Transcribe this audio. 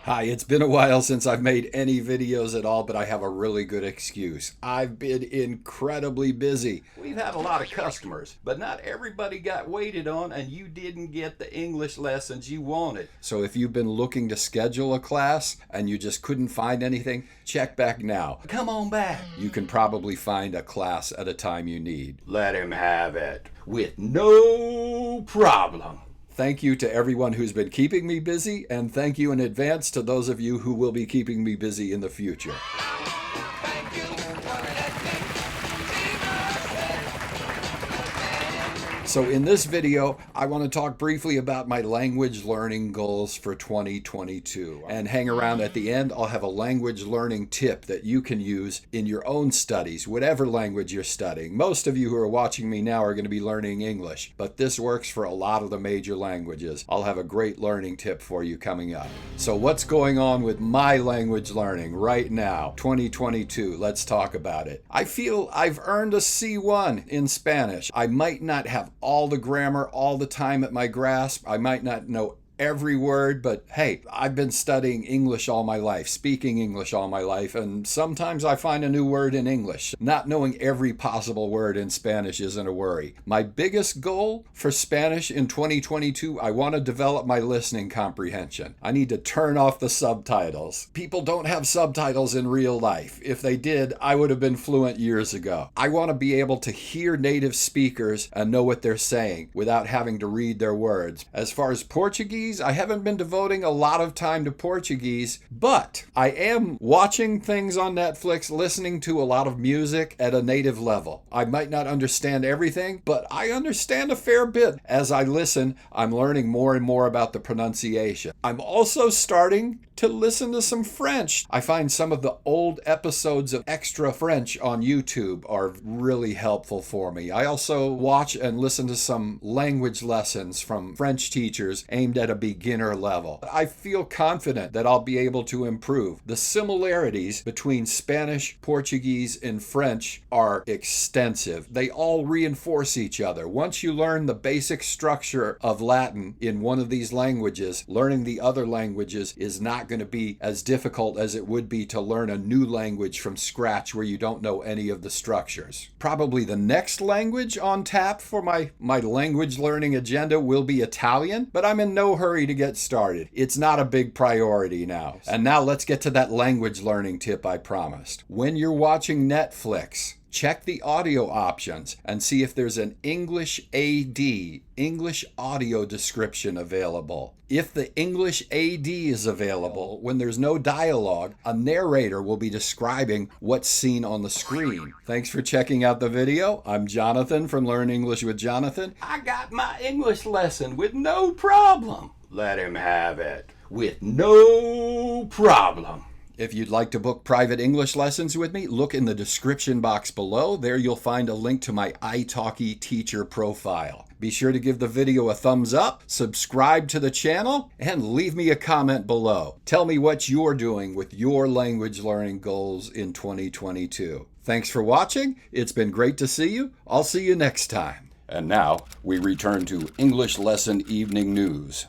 Hi, it's been a while since I've made any videos at all, but I have a really good excuse. I've been incredibly busy. We've had a lot of customers, but not everybody got waited on, and you didn't get the English lessons you wanted. So if you've been looking to schedule a class and you just couldn't find anything, check back now. Come on back. You can probably find a class at a time you need. Let him have it with no problem. Thank you to everyone who's been keeping me busy, and thank you in advance to those of you who will be keeping me busy in the future. So in this video, I want to talk briefly about my language learning goals for 2022. And hang around at the end, I'll have a language learning tip that you can use in your own studies, whatever language you're studying. Most of you who are watching me now are going to be learning English, but this works for a lot of the major languages. I'll have a great learning tip for you coming up. So what's going on with my language learning right now, 2022? Let's talk about it. I feel I've earned a C1 in Spanish. I might not have all the grammar all the time at my grasp. I might not know every word, but hey, I've been studying English all my life, speaking English all my life, and sometimes I find a new word in English. Not knowing every possible word in Spanish isn't a worry. My biggest goal for Spanish in 2022, I want to develop my listening comprehension. I need to turn off the subtitles. People don't have subtitles in real life. If they did, I would have been fluent years ago. I want to be able to hear native speakers and know what they're saying without having to read their words. As far as Portuguese, I haven't been devoting a lot of time to Portuguese, but I am watching things on Netflix, listening to a lot of music at a native level. I might not understand everything, but I understand a fair bit. As I listen, I'm learning more and more about the pronunciation. I'm also starting to listen to some French. I find some of the old episodes of Extra French on YouTube are really helpful for me. I also watch and listen to some language lessons from French teachers aimed at a beginner level. I feel confident that I'll be able to improve. The similarities between Spanish, Portuguese, and French are extensive. They all reinforce each other. Once you learn the basic structure of Latin in one of these languages, learning the other languages is not going to be as difficult as it would be to learn a new language from scratch where you don't know any of the structures. Probably the next language on tap for my language learning agenda will be Italian, but I'm in no hurry to get started. It's not a big priority now. And now let's get to that language learning tip I promised. When you're watching Netflix, check the audio options and see if there's an English AD, English audio description available. If the English AD is available, when there's no dialogue, a narrator will be describing what's seen on the screen. Thanks for checking out the video. I'm Jonathan from Learn English with Jonathan. I got my English lesson with no problem. Let him have it with no problem. If you'd like to book private English lessons with me, look in the description box below. There you'll find a link to my iTalki teacher profile. Be sure to give the video a thumbs up, subscribe to the channel, and leave me a comment below. Tell me what you're doing with your language learning goals in 2022. Thanks for watching. It's been great to see you. I'll see you next time. And now we return to English lesson evening news.